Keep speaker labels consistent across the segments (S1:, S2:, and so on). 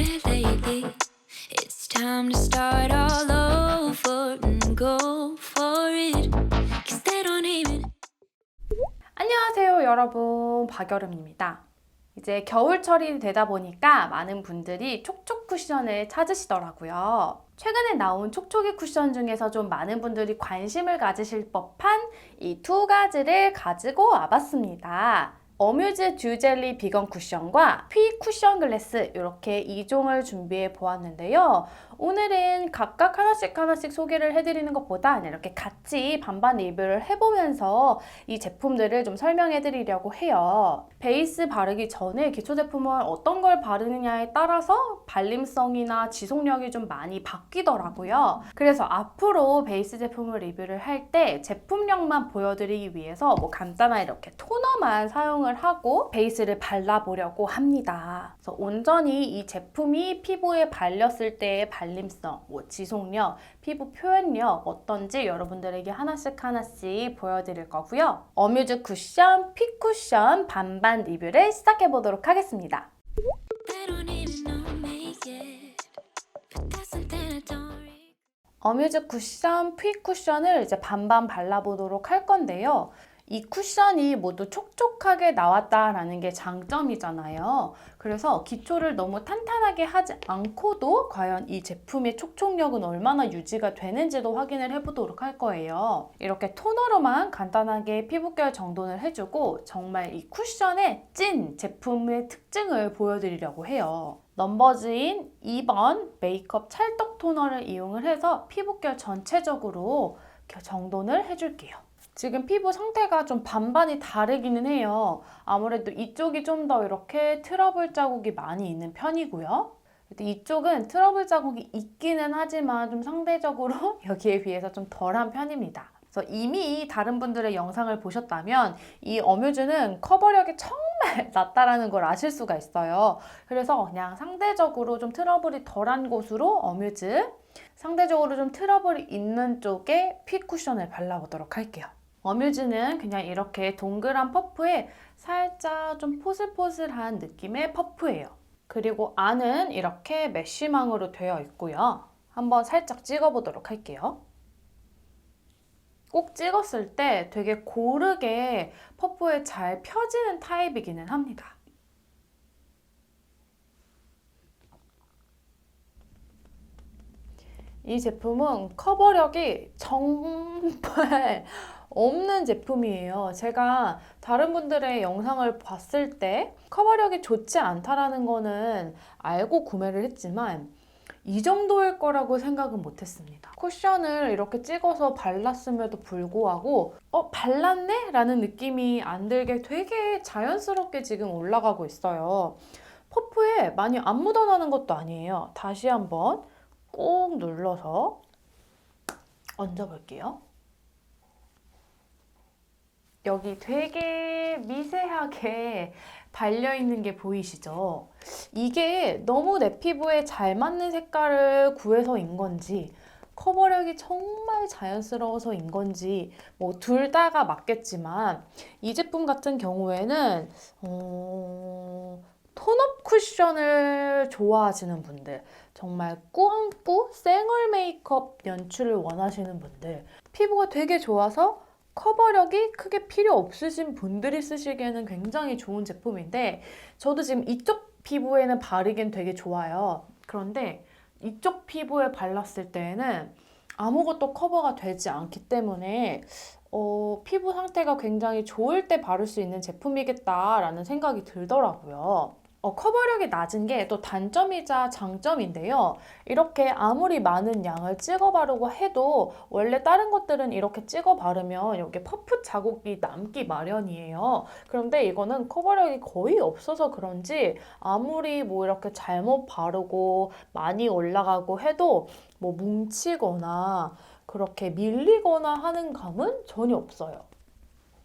S1: it lately. It's time to start all over and go for it. 'Cause they don't even.
S2: 안녕하세요 여러분, 박여름입니다. 이제 겨울철이 되다 보니까 많은 분들이 촉촉 쿠션을 찾으시더라고요. 최근에 나온 촉촉이 쿠션 중에서 좀 많은 분들이 관심을 가지실 법한 이 두 가지를 가지고 와봤습니다. 어뮤즈 듀젤리 비건 쿠션과 피 쿠션 글래스, 이렇게 2종을 준비해 보았는데요. 오늘은 각각 하나씩 소개를 해드리는 것보단 이렇게 같이 반반 리뷰를 해보면서 이 제품들을 좀 설명해 드리려고 해요. 베이스 바르기 전에 기초 제품을 어떤 걸 바르느냐에 따라서 발림성이나 지속력이 좀 많이 바뀌더라고요. 그래서 앞으로 베이스 제품을 리뷰를 할 때 제품력만 보여드리기 위해서 간단한 이렇게 토너만 사용을 하고 베이스를 발라보려고 합니다. 그래서 온전히 이 제품이 피부에 발렸을 때의 발림성, 지속력, 피부 표현력 어떤지 여러분들에게 하나씩 보여드릴 거고요. 어뮤즈 쿠션, 피 쿠션 반반 리뷰를 시작해 보도록 하겠습니다.
S1: They don't even know me yet. But that's something I don't regret.
S2: 어뮤즈 쿠션, 피 쿠션을 이제 반반 발라보도록 할 건데요. 이 쿠션이 모두 촉촉하게 나왔다라는 게 장점이잖아요. 그래서 기초를 너무 탄탄하게 하지 않고도 과연 이 제품의 촉촉력은 얼마나 유지가 되는지도 확인을 해보도록 할 거예요. 이렇게 토너로만 간단하게 피부결 정돈을 해주고 정말 이 쿠션의 찐 제품의 특징을 보여드리려고 해요. 넘버즈인 2번 메이크업 찰떡 토너를 이용을 해서 피부결 전체적으로 정돈을 해줄게요. 지금 피부 상태가 좀 반반이 다르기는 해요. 아무래도 이쪽이 좀 더 이렇게 트러블 자국이 많이 있는 편이고요. 이쪽은 트러블 자국이 있기는 하지만 좀 상대적으로 여기에 비해서 좀 덜한 편입니다. 그래서 이미 다른 분들의 영상을 보셨다면 이 어뮤즈는 커버력이 정말 낮다라는 걸 아실 수가 있어요. 그래서 그냥 상대적으로 좀 트러블이 덜한 곳으로 어뮤즈, 상대적으로 좀 트러블이 있는 쪽에 피 쿠션을 발라보도록 할게요. 어뮤즈는 그냥 이렇게 동그란 퍼프에 살짝 좀 포슬포슬한 느낌의 퍼프예요. 그리고 안은 이렇게 메쉬망으로 되어 있고요. 한번 살짝 찍어보도록 할게요. 꼭 찍었을 때 되게 고르게 퍼프에 잘 펴지는 타입이기는 합니다. 이 제품은 커버력이 정말 없는 제품이에요. 제가 다른 분들의 영상을 봤을 때 커버력이 좋지 않다라는 거는 알고 구매를 했지만 이 정도일 거라고 생각은 못했습니다. 쿠션을 이렇게 찍어서 발랐음에도 불구하고 발랐네? 라는 느낌이 안 들게 되게 자연스럽게 지금 올라가고 있어요. 퍼프에 많이 안 묻어나는 것도 아니에요. 다시 한번 꾹 눌러서 얹어볼게요. 여기 되게 미세하게 발려있는 게 보이시죠? 이게 너무 내 피부에 잘 맞는 색깔을 구해서인 건지 커버력이 정말 자연스러워서인 건지 둘 다가 맞겠지만 이 제품 같은 경우에는 톤업 쿠션을 좋아하시는 분들, 정말 꾸안꾸 생얼 메이크업 연출을 원하시는 분들, 피부가 되게 좋아서 커버력이 크게 필요 없으신 분들이 쓰시기에는 굉장히 좋은 제품인데 저도 지금 이쪽 피부에는 바르기엔 되게 좋아요. 그런데 이쪽 피부에 발랐을 때에는 아무것도 커버가 되지 않기 때문에 피부 상태가 굉장히 좋을 때 바를 수 있는 제품이겠다라는 생각이 들더라고요. 커버력이 낮은 게 또 단점이자 장점인데요. 이렇게 아무리 많은 양을 찍어 바르고 해도 원래 다른 것들은 이렇게 찍어 바르면 여기 퍼프 자국이 남기 마련이에요. 그런데 이거는 커버력이 거의 없어서 그런지 아무리 이렇게 잘못 바르고 많이 올라가고 해도 뭉치거나 그렇게 밀리거나 하는 감은 전혀 없어요.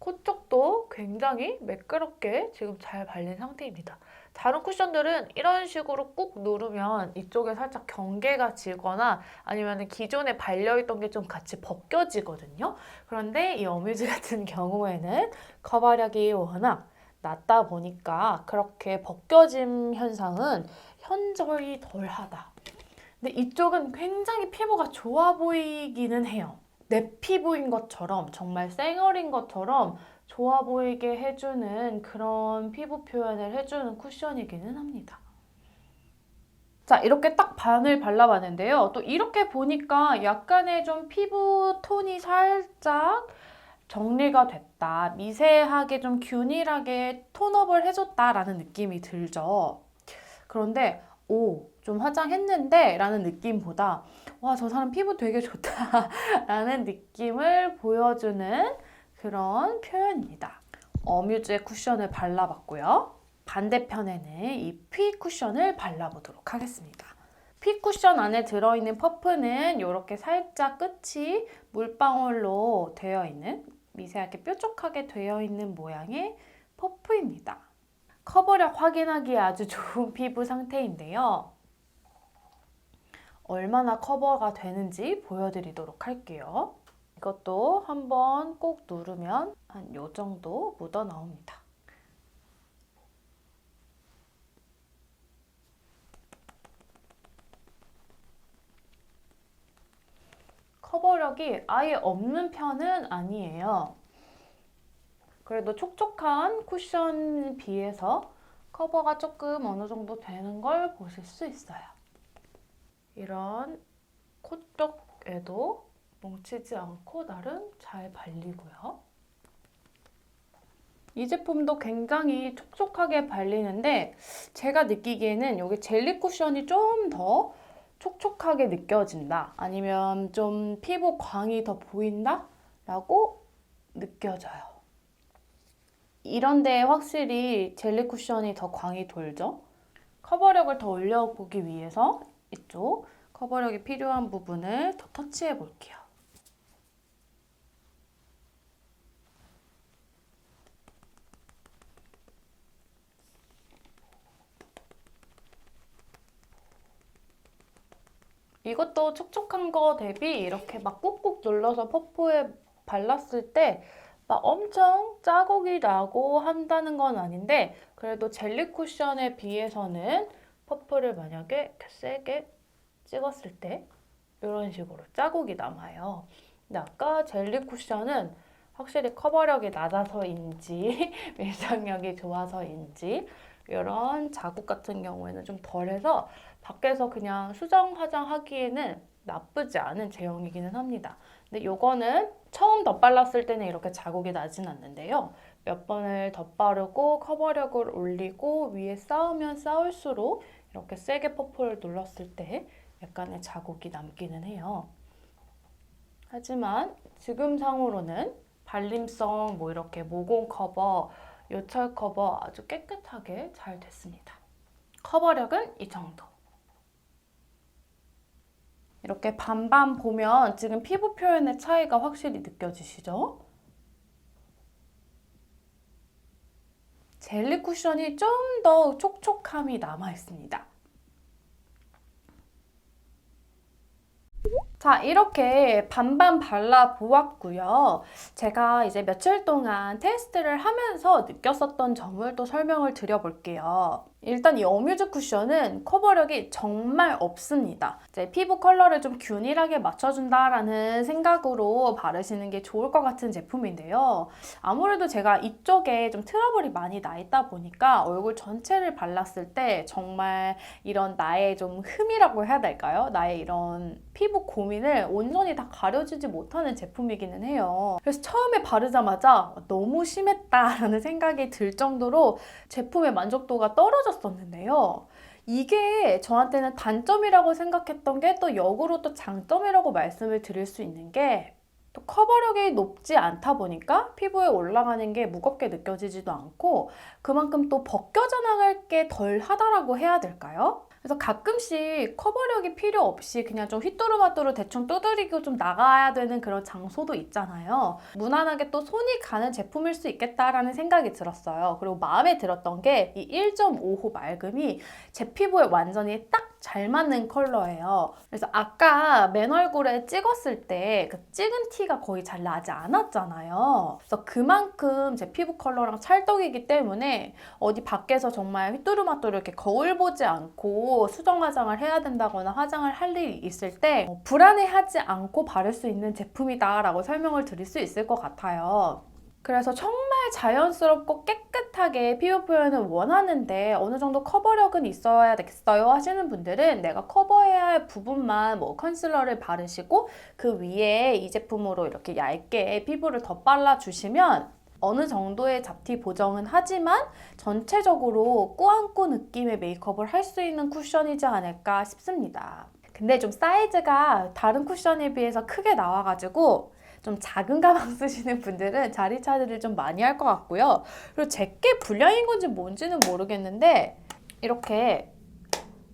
S2: 코 쪽도 굉장히 매끄럽게 지금 잘 발린 상태입니다. 다른 쿠션들은 이런 식으로 꾹 누르면 이쪽에 살짝 경계가 지거나 아니면 기존에 발려있던 게 좀 같이 벗겨지거든요. 그런데 이 어뮤즈 같은 경우에는 커버력이 워낙 낮다 보니까 그렇게 벗겨짐 현상은 천적이 덜하다. 근데 이쪽은 굉장히 피부가 좋아 보이기는 해요. 내 피부인 것처럼, 정말 쌩얼인 것처럼 좋아 보이게 해주는 그런 피부 표현을 해주는 쿠션이기는 합니다. 자, 이렇게 딱 반을 발라봤는데요. 또 이렇게 보니까 약간의 좀 피부 톤이 살짝 정리가 됐다. 미세하게 좀 균일하게 톤업을 해줬다라는 느낌이 들죠. 그런데 좀 화장했는데 라는 느낌보다 와, 저 사람 피부 되게 좋다 라는 느낌을 보여주는 그런 표현입니다. 어뮤즈의 쿠션을 발라봤고요. 반대편에는 이 피 쿠션을 발라보도록 하겠습니다. 피 쿠션 안에 들어있는 퍼프는 이렇게 살짝 끝이 물방울로 되어 있는, 미세하게 뾰족하게 되어 있는 모양의 퍼프입니다. 커버력 확인하기에 아주 좋은 피부 상태인데요. 얼마나 커버가 되는지 보여드리도록 할게요. 이것도 한번 꼭 누르면 한 요 정도 묻어 나옵니다. 커버력이 아예 없는 편은 아니에요. 그래도 촉촉한 쿠션에 비해서 커버가 조금 어느 정도 되는 걸 보실 수 있어요. 이런 코 쪽에도 뭉치지 않고 나름 잘 발리고요. 이 제품도 굉장히 촉촉하게 발리는데 제가 느끼기에는 여기 젤리 쿠션이 좀 더 촉촉하게 느껴진다, 아니면 좀 피부 광이 더 보인다 라고 느껴져요. 이런 데에 확실히 젤리 쿠션이 더 광이 돌죠. 커버력을 더 올려보기 위해서 이쪽 커버력이 필요한 부분을 더 터치해 볼게요. 이것도 촉촉한 거 대비 이렇게 막 꾹꾹 눌러서 퍼프에 발랐을 때 막 엄청 자국이 나고 한다는 건 아닌데, 그래도 젤리 쿠션에 비해서는 퍼프를 만약에 이렇게 세게 찍었을 때 이런 식으로 자국이 남아요. 근데 아까 젤리 쿠션은 확실히 커버력이 낮아서인지 밀착력이 좋아서인지 이런 자국 같은 경우에는 좀 덜해서 밖에서 그냥 수정 화장하기에는 나쁘지 않은 제형이기는 합니다. 근데 이거는 처음 덧발랐을 때는 이렇게 자국이 나진 않는데요. 몇 번을 덧바르고 커버력을 올리고 위에 쌓으면 쌓을수록 이렇게 세게 퍼프를 눌렀을 때 약간의 자국이 남기는 해요. 하지만 지금 상으로는 발림성, 뭐 이렇게 모공 커버, 요철 커버 아주 깨끗하게 잘 됐습니다. 커버력은 이 정도. 이렇게 반반 보면 지금 피부 표현의 차이가 확실히 느껴지시죠? 젤리 쿠션이 좀 더 촉촉함이 남아 있습니다. 자, 이렇게 반반 발라보았고요. 제가 이제 며칠 동안 테스트를 하면서 느꼈었던 점을 또 설명을 드려볼게요. 일단 이 어뮤즈 쿠션은 커버력이 정말 없습니다. 이제 피부 컬러를 좀 균일하게 맞춰준다라는 생각으로 바르시는 게 좋을 것 같은 제품인데요. 아무래도 제가 이쪽에 좀 트러블이 많이 나 있다 보니까 얼굴 전체를 발랐을 때 정말 이런 나의 좀 흠이라고 해야 될까요? 나의 이런 피부 고민을 온전히 다 가려주지 못하는 제품이기는 해요. 그래서 처음에 바르자마자 너무 심했다라는 생각이 들 정도로 제품의 만족도가 떨어졌었는데요. 이게 저한테는 단점이라고 생각했던 게 또 역으로 또 장점이라고 말씀을 드릴 수 있는 게, 또 커버력이 높지 않다 보니까 피부에 올라가는 게 무겁게 느껴지지도 않고 그만큼 또 벗겨져 나갈 게 덜 하다라고 해야 될까요? 그래서 가끔씩 커버력이 필요 없이 그냥 좀 휘뚜루마뚜루 대충 두드리고 좀 나가야 되는 그런 장소도 있잖아요. 무난하게 또 손이 가는 제품일 수 있겠다라는 생각이 들었어요. 그리고 마음에 들었던 게 이 1.5호 맑음이 제 피부에 완전히 딱 잘 맞는 컬러예요. 그래서 아까 맨 얼굴에 찍었을 때 그 찍은 티가 거의 잘 나지 않았잖아요. 그래서 그만큼 제 피부 컬러랑 찰떡이기 때문에 어디 밖에서 정말 휘뚜루마뚜루 이렇게 거울 보지 않고 수정 화장을 해야 된다거나 화장을 할 일이 있을 때 불안해하지 않고 바를 수 있는 제품이다 라고 설명을 드릴 수 있을 것 같아요. 그래서 정말 자연스럽고 깨끗하게 피부 표현을 원하는데 어느 정도 커버력은 있어야 되겠어요 하시는 분들은 내가 커버해야 할 부분만 뭐 컨실러를 바르시고 그 위에 이 제품으로 이렇게 얇게 피부를 더 발라주시면 어느 정도의 잡티 보정은 하지만 전체적으로 꾸안꾸 느낌의 메이크업을 할 수 있는 쿠션이지 않을까 싶습니다. 근데 좀 사이즈가 다른 쿠션에 비해서 크게 나와가지고 좀 작은 가방 쓰시는 분들은 자리 차지를 좀 많이 할 것 같고요. 그리고 제게 불량인 건지 뭔지는 모르겠는데 이렇게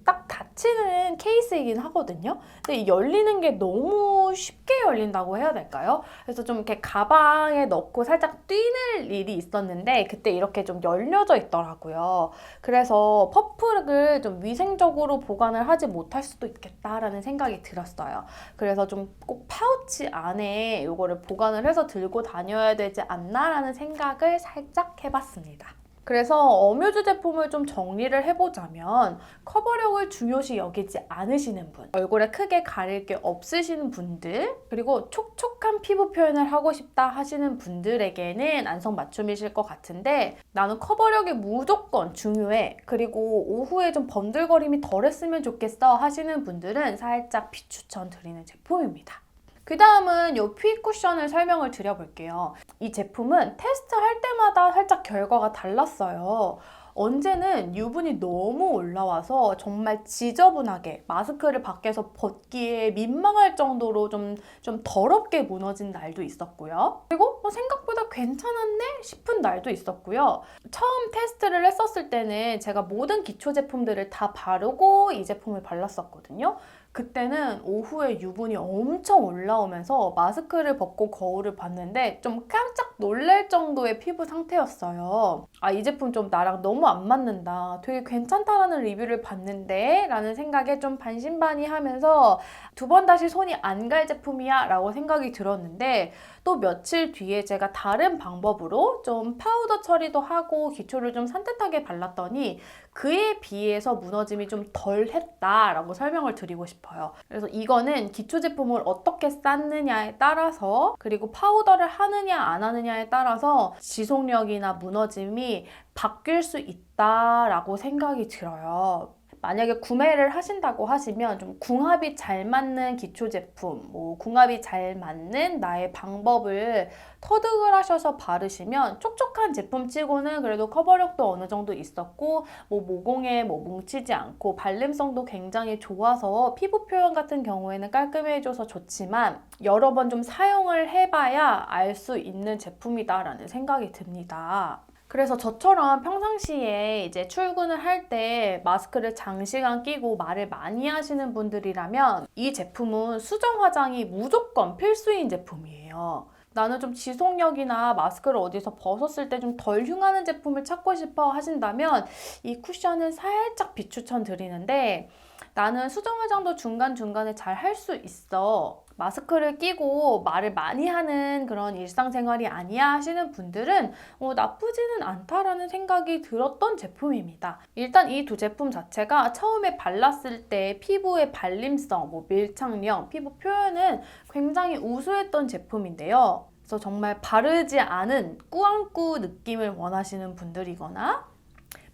S2: 딱 닫히는 케이스이긴 하거든요. 근데 이 열리는 게 너무 쉽게 열린다고 해야 될까요? 그래서 좀 이렇게 가방에 넣고 살짝 뛰는 일이 있었는데 그때 이렇게 좀 열려져 있더라고요. 그래서 퍼프를 좀 위생적으로 보관을 하지 못할 수도 있겠다라는 생각이 들었어요. 그래서 좀 꼭 파우치 안에 이거를 보관을 해서 들고 다녀야 되지 않나라는 생각을 살짝 해봤습니다. 그래서 어뮤즈 제품을 좀 정리를 해보자면 커버력을 중요시 여기지 않으시는 분, 얼굴에 크게 가릴 게 없으시는 분들, 그리고 촉촉한 피부 표현을 하고 싶다 하시는 분들에게는 안성맞춤이실 것 같은데 나는 커버력이 무조건 중요해, 그리고 오후에 좀 번들거림이 덜했으면 좋겠어 하시는 분들은 살짝 비추천 드리는 제품입니다. 그 다음은 이 퓨이 쿠션을 설명을 드려볼게요. 이 제품은 테스트할 때마다 살짝 결과가 달랐어요. 언제는 유분이 너무 올라와서 정말 지저분하게 마스크를 밖에서 벗기에 민망할 정도로 좀 더럽게 무너진 날도 있었고요. 그리고 생각보다 괜찮았네 싶은 날도 있었고요. 처음 테스트를 했었을 때는 제가 모든 기초 제품들을 다 바르고 이 제품을 발랐었거든요. 그때는 오후에 유분이 엄청 올라오면서 마스크를 벗고 거울을 봤는데 좀 깜짝 놀랄 정도의 피부 상태였어요. 아, 이 제품 좀 나랑 너무 안 맞는다. 되게 괜찮다라는 리뷰를 봤는데 라는 생각에 좀 반신반의하면서 두 번 다시 손이 안 갈 제품이야 라고 생각이 들었는데 또 며칠 뒤에 제가 다른 방법으로 좀 파우더 처리도 하고 기초를 좀 산뜻하게 발랐더니 그에 비해서 무너짐이 좀 덜 했다라고 설명을 드리고 싶어요. 그래서 이거는 기초 제품을 어떻게 쌓느냐에 따라서 그리고 파우더를 하느냐 안 하느냐에 따라서 지속력이나 무너짐이 바뀔 수 있다라고 생각이 들어요. 만약에 구매를 하신다고 하시면 좀 궁합이 잘 맞는 기초 제품, 궁합이 잘 맞는 나의 방법을 터득을 하셔서 바르시면 촉촉한 제품 치고는 그래도 커버력도 어느 정도 있었고 모공에 뭉치지 않고 발림성도 굉장히 좋아서 피부 표현 같은 경우에는 깔끔해져서 좋지만 여러 번 좀 사용을 해봐야 알 수 있는 제품이다라는 생각이 듭니다. 그래서 저처럼 평상시에 이제 출근을 할 때 마스크를 장시간 끼고 말을 많이 하시는 분들이라면 이 제품은 수정 화장이 무조건 필수인 제품이에요. 나는 좀 지속력이나 마스크를 어디서 벗었을 때 좀 덜 흉하는 제품을 찾고 싶어 하신다면 이 쿠션은 살짝 비추천 드리는데 나는 수정 화장도 중간중간에 잘 할 수 있어. 마스크를 끼고 말을 많이 하는 그런 일상생활이 아니야 하시는 분들은 나쁘지는 않다라는 생각이 들었던 제품입니다. 일단 이 두 제품 자체가 처음에 발랐을 때 피부의 발림성, 밀착력, 피부 표현은 굉장히 우수했던 제품인데요. 그래서 정말 바르지 않은 꾸안꾸 느낌을 원하시는 분들이거나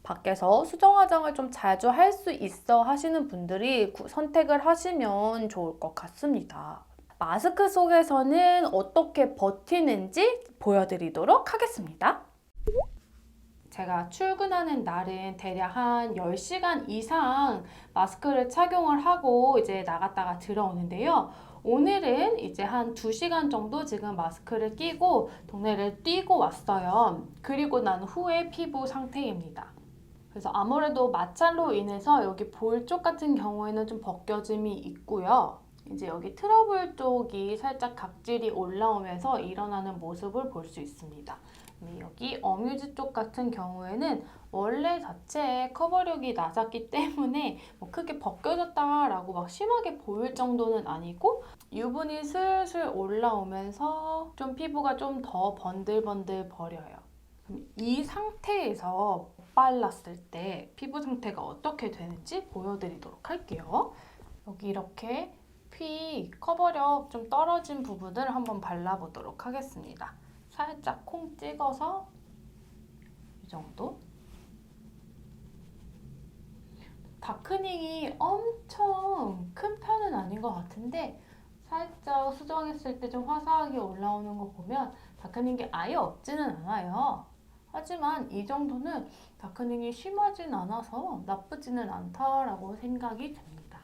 S2: 밖에서 수정 화장을 좀 자주 할 수 있어 하시는 분들이 선택을 하시면 좋을 것 같습니다. 마스크 속에서는 어떻게 버티는지 보여드리도록 하겠습니다. 제가 출근하는 날은 대략 한 10시간 이상 마스크를 착용을 하고 이제 나갔다가 들어오는데요. 오늘은 이제 한 2시간 정도 지금 마스크를 끼고 동네를 뛰고 왔어요. 그리고 난 후의 피부 상태입니다. 그래서 아무래도 마찰로 인해서 여기 볼 쪽 같은 경우에는 좀 벗겨짐이 있고요. 이제 여기 트러블 쪽이 살짝 각질이 올라오면서 일어나는 모습을 볼 수 있습니다. 여기 어뮤즈 쪽 같은 경우에는 원래 자체에 커버력이 낮았기 때문에 뭐 크게 벗겨졌다라고 막 심하게 보일 정도는 아니고 유분이 슬슬 올라오면서 좀 피부가 좀 더 번들번들 버려요. 그럼 이 상태에서 발랐을 때 피부 상태가 어떻게 되는지 보여드리도록 할게요. 여기 이렇게 피 커버력 좀 떨어진 부분을 한번 발라보도록 하겠습니다. 살짝 콩 찍어서 이 정도. 다크닝이 엄청 큰 편은 아닌 것 같은데 살짝 수정했을 때 좀 화사하게 올라오는 거 보면 다크닝이 아예 없지는 않아요. 하지만 이 정도는 다크닝이 심하진 않아서 나쁘지는 않다라고 생각이 듭니다.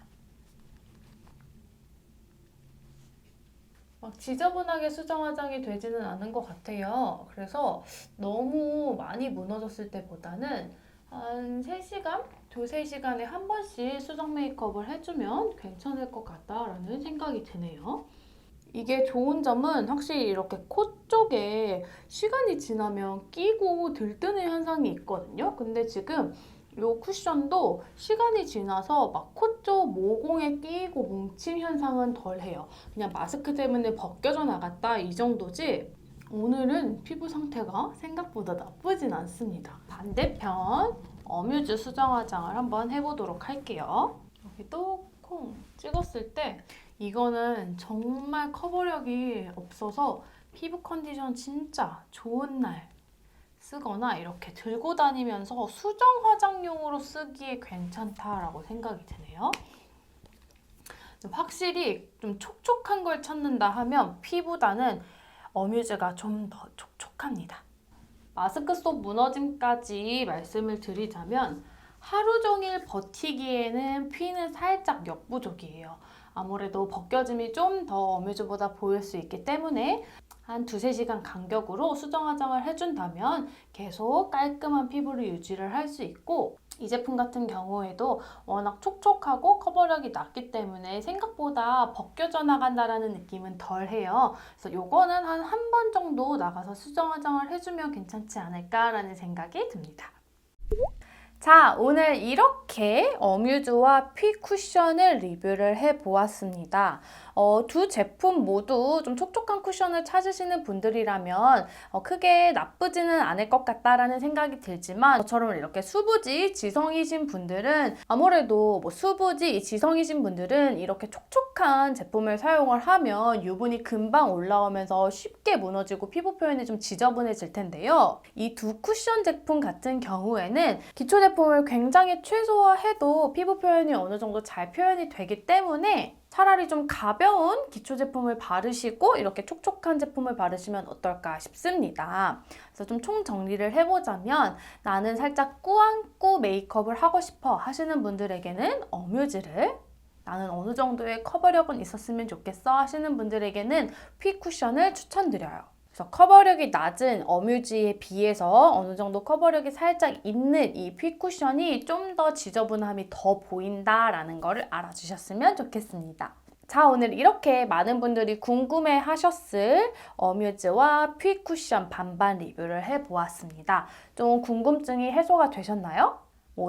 S2: 막 지저분하게 수정 화장이 되지는 않은 것 같아요. 그래서 너무 많이 무너졌을 때보다는 한 3시간? 2~3시간에 한 번씩 수정 메이크업을 해주면 괜찮을 것 같다라는 생각이 드네요. 이게 좋은 점은 확실히 이렇게 코 쪽에 시간이 지나면 끼고 들뜨는 현상이 있거든요. 근데 지금 이 쿠션도 시간이 지나서 막 코 쪽 모공에 끼고 뭉친 현상은 덜해요. 그냥 마스크 때문에 벗겨져 나갔다 이 정도지 오늘은 피부 상태가 생각보다 나쁘진 않습니다. 반대편 어뮤즈 수정 화장을 한번 해보도록 할게요. 여기도 콩 찍었을 때 이거는 정말 커버력이 없어서 피부 컨디션 진짜 좋은 날 쓰거나 이렇게 들고 다니면서 수정 화장용으로 쓰기에 괜찮다라고 생각이 드네요. 확실히 좀 촉촉한 걸 찾는다 하면 피보다는 어뮤즈가 좀 더 촉촉합니다. 마스크 속 무너짐까지 말씀을 드리자면 하루 종일 버티기에는 피는 살짝 역부족이에요. 아무래도 벗겨짐이 좀 더 어뮤즈보다 보일 수 있기 때문에 한 2~3시간 간격으로 수정 화장을 해준다면 계속 깔끔한 피부를 유지를 할 수 있고 이 제품 같은 경우에도 워낙 촉촉하고 커버력이 낮기 때문에 생각보다 벗겨져 나간다라는 느낌은 덜해요. 그래서 요거는 한 번 정도 나가서 수정 화장을 해주면 괜찮지 않을까라는 생각이 듭니다. 자, 오늘 이렇게 어뮤즈와 피 쿠션을 리뷰를 해보았습니다. 두 제품 모두 좀 촉촉한 쿠션을 찾으시는 분들이라면 크게 나쁘지는 않을 것 같다라는 생각이 들지만 저처럼 이렇게 수부지 지성이신 분들은 아무래도 수부지 지성이신 분들은 이렇게 촉촉한 제품을 사용을 하면 유분이 금방 올라오면서 쉽게 무너지고 피부 표현이 좀 지저분해질 텐데요. 이 두 쿠션 제품 같은 경우에는 기초 제품을 굉장히 최소화해도 피부 표현이 어느 정도 잘 표현이 되기 때문에 차라리 좀 가벼운 기초 제품을 바르시고 이렇게 촉촉한 제품을 바르시면 어떨까 싶습니다. 그래서 좀 총 정리를 해보자면 나는 살짝 꾸안꾸 메이크업을 하고 싶어 하시는 분들에게는 어뮤즈를, 나는 어느 정도의 커버력은 있었으면 좋겠어 하시는 분들에게는 피 쿠션을 추천드려요. 그래서 커버력이 낮은 어뮤즈에 비해서 어느 정도 커버력이 살짝 있는 이 피 쿠션이 좀 더 지저분함이 더 보인다라는 거를 알아주셨으면 좋겠습니다. 자, 오늘 이렇게 많은 분들이 궁금해 하셨을 어뮤즈와 피 쿠션 반반 리뷰를 해보았습니다. 좀 궁금증이 해소가 되셨나요?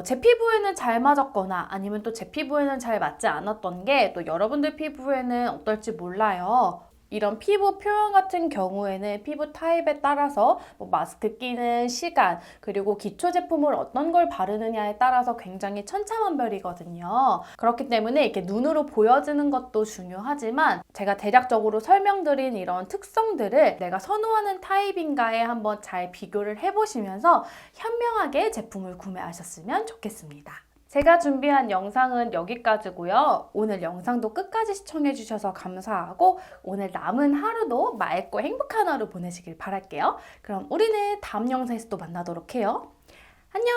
S2: 제 피부에는 잘 맞았거나 아니면 또 제 피부에는 잘 맞지 않았던 게 또 여러분들 피부에는 어떨지 몰라요. 이런 피부 표현 같은 경우에는 피부 타입에 따라서 마스크 끼는 시간 그리고 기초 제품을 어떤 걸 바르느냐에 따라서 굉장히 천차만별이거든요. 그렇기 때문에 이렇게 눈으로 보여지는 것도 중요하지만 제가 대략적으로 설명드린 이런 특성들을 내가 선호하는 타입인가에 한번 잘 비교를 해보시면서 현명하게 제품을 구매하셨으면 좋겠습니다. 제가 준비한 영상은 여기까지고요. 오늘 영상도 끝까지 시청해주셔서 감사하고 오늘 남은 하루도 맑고 행복한 하루 보내시길 바랄게요. 그럼 우리는 다음 영상에서 또 만나도록 해요. 안녕!